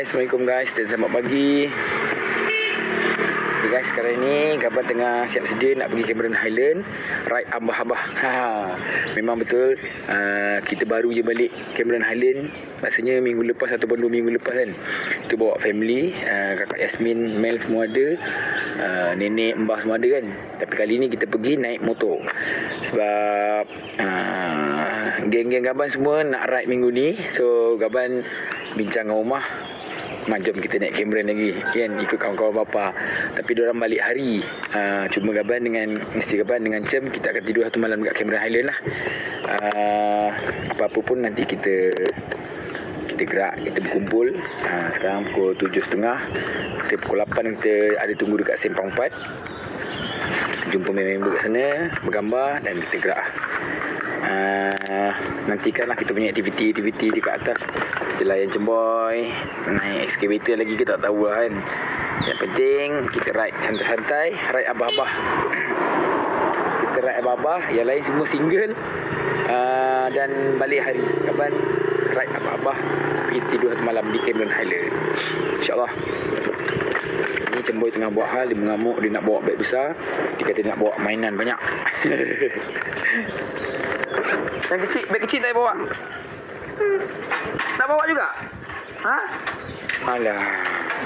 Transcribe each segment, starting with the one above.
guys, Assalamualaikum guys, dan selamat pagi. Okay guys, sekarang ni Gaban tengah siap sedia nak pergi Cameron Highland ride Abah-Abah. Memang betul, kita baru je balik Cameron Highland. Rasanya minggu lepas ataupun 2 minggu lepas kan. Kita bawa family, kakak Yasmin, Mel semua ada, nenek, mbah semua ada kan. Tapi kali ni kita pergi naik motor. Sebab geng-geng Gaban semua nak ride minggu ni. So Gaban bincang dengan rumah, jom kita naik Cameron lagi kan, ikut kawan-kawan bapa. Tapi diorang balik hari. Cuma Gaban dengan isteri Gaban dengan Cem, kita akan tidur 1 malam dekat Cameron Highland lah. Apa-apa pun nanti kita gerak, kita berkumpul. Sekarang pukul 7.30. Kita pukul 8 kita ada tunggu dekat Sempang 4. Jumpa member kat sana, bergambar dan kita gerak. Nantikanlah kita punya aktiviti dekat atas. Kita layan cemboy, naik excavator lagi, kita tak tahu lah kan. Yang penting kita ride santai-santai, ride abah-abah. Kita ride abah-abah, yang lain semua single. Dan balik hari kapan ride abah-abah, kita tidur 1 malam di Cameron Highland, InsyaAllah. Ni cemboy tengah buat hal, dia mengamuk, dia nak bawa beg besar. Dia kata dia nak bawa mainan banyak. Yang kecil, beg kecil tak bawa? Nak bawa juga? Ha? Alah,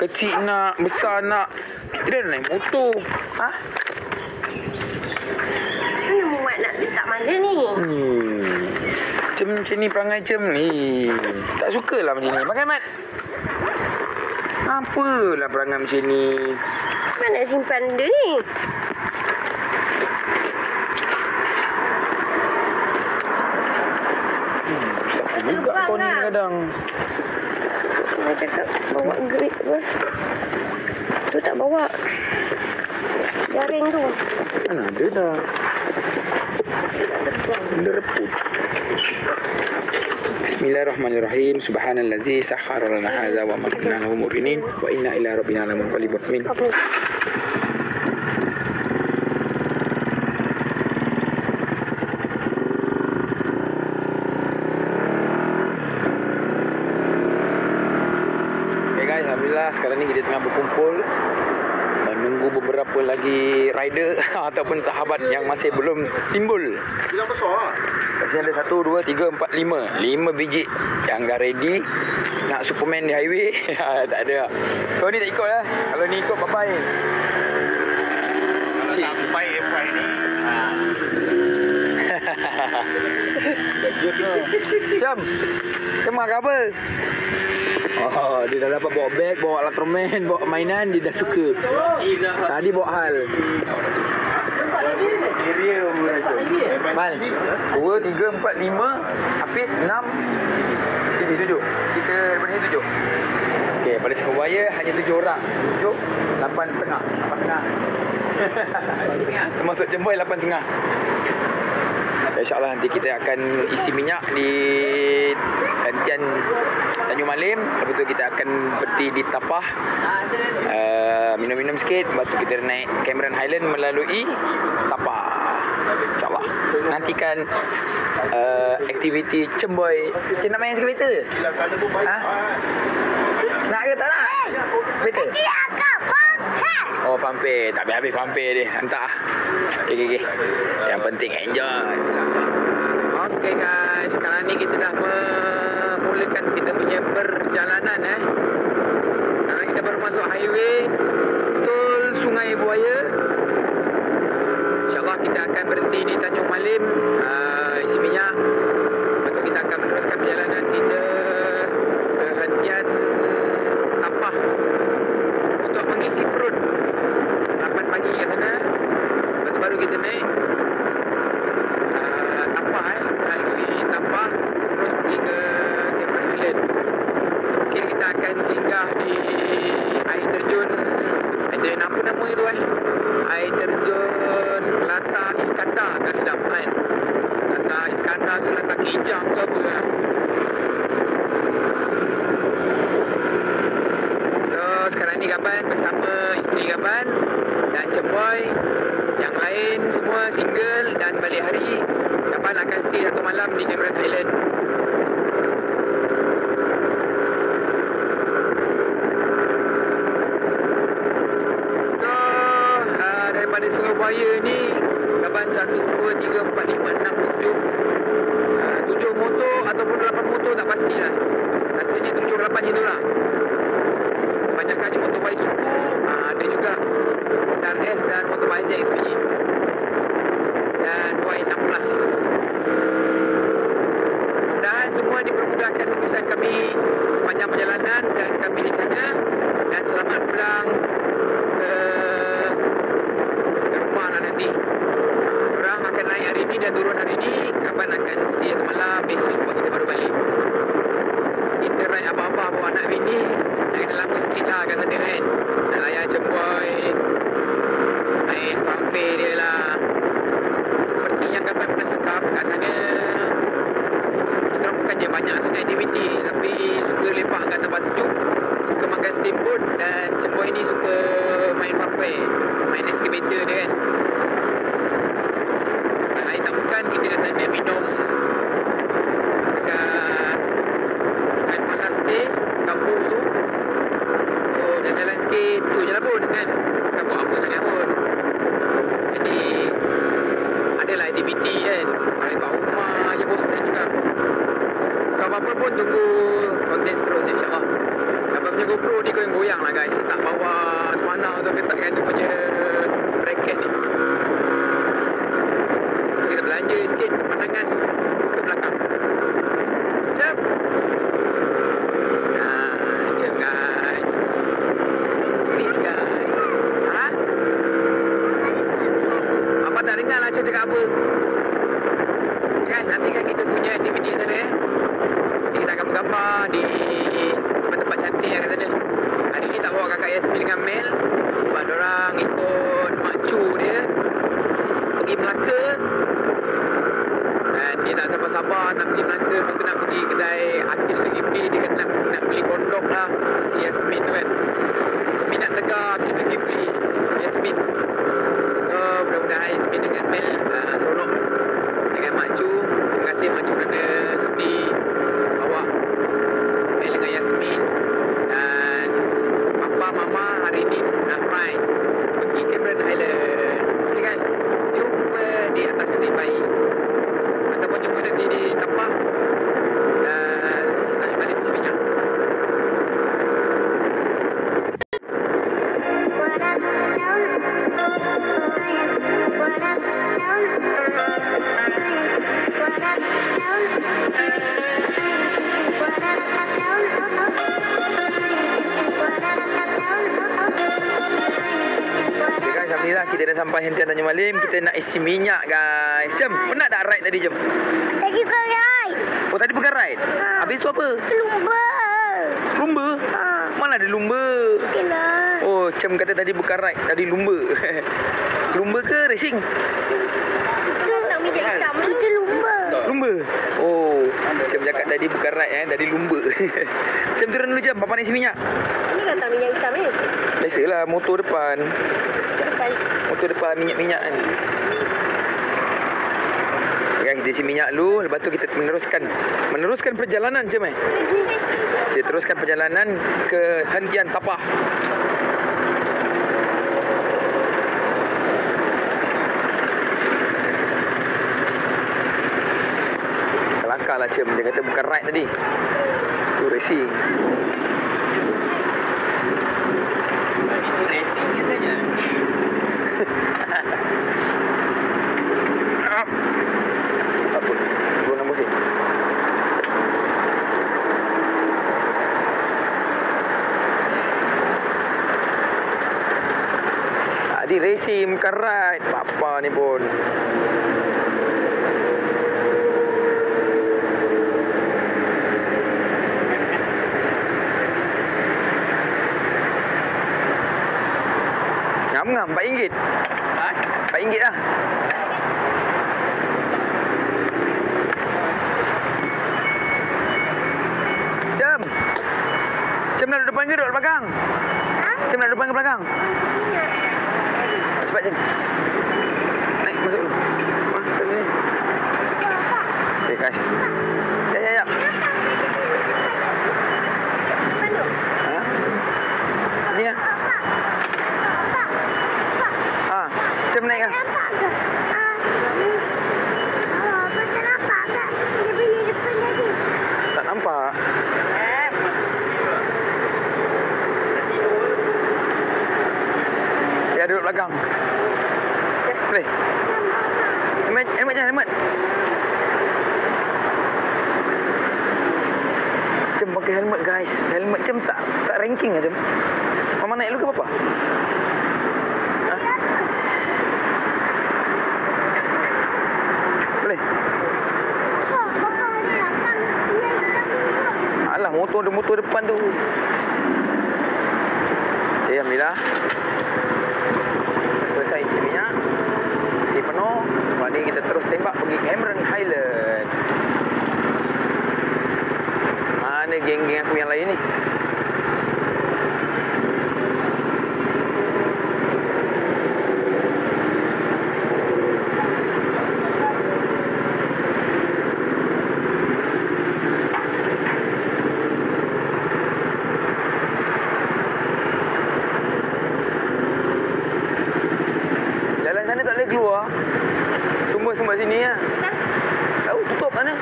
kecil nak, besar nak. Kita dah naik motor. Ha? Mana muat nak letak mana ni? Macam ni perangai Cem ni. Tak sukalah macam ni. Makan, Mat. Apalah perangai macam ni. Mana nak simpan dia ni? Sakit juga kau ni kadang. Saya cakap bawa grip apa. Tu tak bawa. Jaring tu. Mana ada dah. Benda reput. Bismillahirrahmanirrahim. Subhanallazi sakhkhara lana hadza wa ma kunna lahu muqrinin wa inna ila rabbina lamunqalibun. Amin. Okay guys, alhamdulillah sekarang ni kita tengah berkumpul menunggu beberapa lagi rider ataupun sahabat yang masih belum timbul. Bilang besar. Kat sini ada 1, 2, 3, 4, 5 biji yang dah ready nak Superman di highway. Tak ada. So ni tak ikut lah. Kalau ni ikut bye-bye. Kalau tak baik ni. Jom. Cuma ke apa? Oh, dia dah dapat bawa beg, bawa Ultraman, bawa mainan, dia dah suka. Tadi bawa hal. Mal, 2, 3, 4, 5, Hafiz, 6, sini 7. Kita daripada sini 7. Okey, pada Surabaya hanya 7 orang. 7, 8.5. 8.5. Termasuk Cemboy 8.5. InsyaAllah nanti kita akan isi minyak di gantian Tanjung Malim. Lepas tu kita akan berhenti di Tapah, minum-minum sikit. Lepas tu kita naik Cameron Highland melalui Tapah. InsyaAllah. Nantikan aktiviti Cemboy. Cik nak main excavator? Ha? Nak ke tak nak? Excavator? Oh, fanfare. Tak habis-habis fanfare dia. Hantar lah. Okay. Yang penting enjoy. Okay guys, sekarang ni kita dah memulakan kita punya perjalanan Sekarang kita baru masuk highway Tol Sungai Buaya. InsyaAllah kita akan berhenti di Tanjung Malim, isi minyak. Lepas tu kita akan meneruskan perjalanan kita ke hentian Tapah untuk mengisi perut. 8 pagi kat sana. Lepas tu baru kita naik Tapah melalui Tapah terus pergi ke Cameron Highland. Mungkin kita akan singgah di air terjun apa nama itu air terjun Lata Iskandar. Kan sedap kan? Lata Iskandar tu Lata Kijang ke apa kan? So sekarang ni Gaban bersama isteri Gaban dan Cemboy. Yang lain semua single dan balik hari. Gaban akan stay 1 malam di Cameron Highland. raya ni gaban 1, 2, 3, 4, 5, 6, 7 motor ataupun 8 motor tak pastilah. Rasanya 7, 8 je tu lah. Kebanyakannya motor Suzuki, ada juga RS dan motor YZX punya dan Y16. Mudah-mudahan semua dipermudahkan urusan kami sepanjang perjalanan dan kami di sana, dan selamat pulang ke rumah lah nanti. Orang akan naik hari ni dan turun hari ni, kapan akan stay atau malam, besok kita baru balik. Kita ride abah-abah bawa anak bini, nak kena lama sikit lah kat sana kan. Nak layan cemboy, main pamper dia lah. Seperti yang kapan pernah cakap kat sana, kita orang bukannya banyak sangat aktiviti, tapi suka lepak kat tempat sejuk, suka makan steamboat, dan cemboy ni suka main pamper, main excavator dia kan. Lain tak bukan, kita kat sana minum dekat Sungai Panas Teh, kampung tu. Oh, jalan-jalan sikit tu je lah pun kan, tak buat apa sangat pun. Jadi adalah aktiviti kan, balik kat rumah je bosan juga. So apa-apa pun tunggu konten seterusnya insyaAllah. Abang punya GoPro ni goyang-goyang lah guys, tak bawa semana tu ketatkan dia punya bracket ni. So kita belanja sikit pemandangan ke belakang. Jom. Jom guys. Please guys. Ha? Apa tak dengar lah cakap apa. Guys, nanti kan kita punya aktiviti sana Nanti kita akan bergambar di tempat-tempat cantik yang kat sana. Hari ni tak bawa kakak Yasmin dengan Mel sebab diorang ikut makcu dia pergi Melaka. Dan dia tak sabar-sabar nak pergi Melaka. Lepas tu nak pergi kedai Akil Zulkifli. Dia kata nak beli kondom lah si Yasmin tu kan. Minat tegar Akil Zulkifli Yasmin. So mudah-mudahan Yasmin dengan Mel seronok dengan makcu. Terima kasih makcu kerana sudi bawa Mel dengan Yasmin. Dan papa mama hari ni nak ride pergi Cameron Highland. Okay guys, jumpa di atas yang baik ataupun jumpa nanti di Tapak dan nak balik Mesin Minyak. Alhamdulillah kita dah sampai hentian Tanjung Malim. Kita nak isi minyak guys. Jom, penat tak ride tadi? Jom. Tadi bukan ride. Oh tadi bukan ride? Habis tu apa? Lumba. Lumba? Mana ada lumba? Itulah. Oh, Cem kata tadi bukan ride, tadi lumba. Lumba ke racing? Itu nak minyak hitam. Itu lumba. Lumba? Oh, Cem cakap tadi bukan ride tadi lumba. Cem turun dulu Cem, papa nak isi minyak. Ini kan tak minyak hitam ni. Biasalah motor depan. Depan. Motor depan minyak-minyak kan. Kan kita isi minyak dulu, lepas tu kita meneruskan perjalanan Cem Kita teruskan perjalanan ke hentian Tapah. Kelakar lah Cem, dia kata bukan ride tadi. Tu racing. Itu racing katanya. Apa? Gua nak musim. Tadi racing bukan ride. Papa ni pun. Ngam-ngam RM4. Ha? RM4 lah. Cem nak duduk depan ke duduk belakang? Ha? Cem nak duduk depan ke belakang? Cepat Cem. Naik masuk dulu. Cem ni. Okay guys. Sekejap. Ha? Ni lah. Ha? Cem naik lah. belakang. Boleh? Helmet jangan, helmet. Cem pakai helmet guys. Helmet Cem tak ranking lah Cem. Mama naik dulu ke apa? Ha? Boleh? Alah, motor depan tu. Okay, alhamdulillah. Selesai isi minyak. Isi penuh. Lepas ni kita terus tembak pergi Cameron Highland. Mana geng-geng aku yang lain ni? Jalan sana tak boleh keluar. Sumber sini lah. Tahu tutup sana.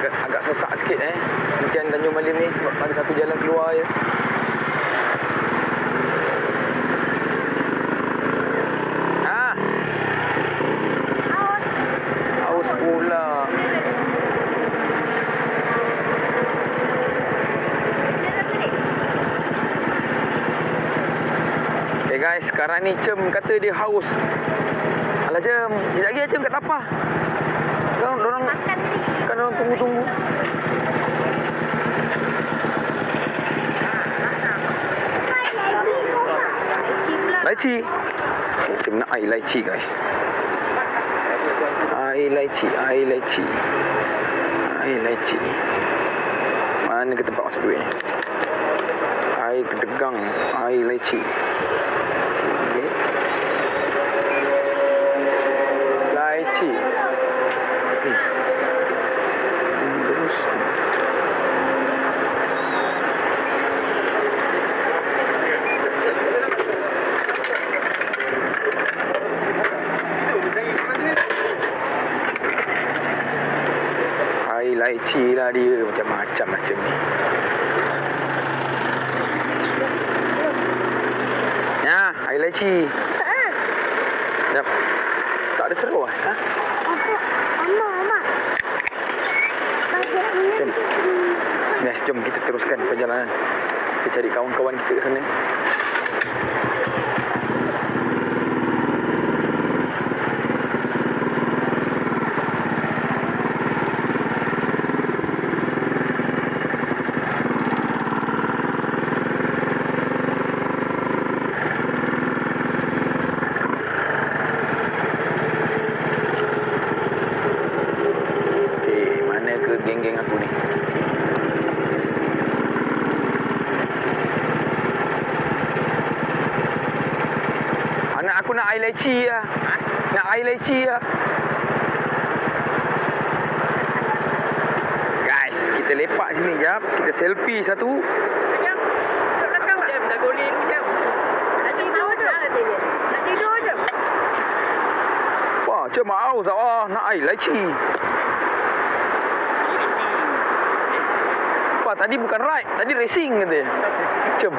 Agak sesak sikit Mungkin Tanjung Malim ni sebab ada satu jalan keluar je. Aus pula. Okay guys, sekarang ni Cem kata dia haus. Alah Cem, sekejap lagi Cem kat tapah. Kan orang tunggu-tunggu. Lychee. Kita nak air lychee guys. Air lychee. Mana ke tempat masuk duit ni? Air kedegang, air lychee. Okay. Lychee. Terus. Air lychee lah dia, macam-macam macam ni. Ya, air lychee. Jap. Tak ada seru ah. Ha? Mama. Jom. Yes, jom kita teruskan perjalanan. Kita cari kawan-kawan kita ke sana. Geng-geng aku ni. Anak aku nak air lychee lah. Nak air lychee lah. Guys, kita lepak sini jap. Kita selfie satu. Jam. Dah goli dulu jam. Nak tidur je. Wah, cuma haus nak air lychee. Tadi bukan ride, tadi racing katanya. Cem.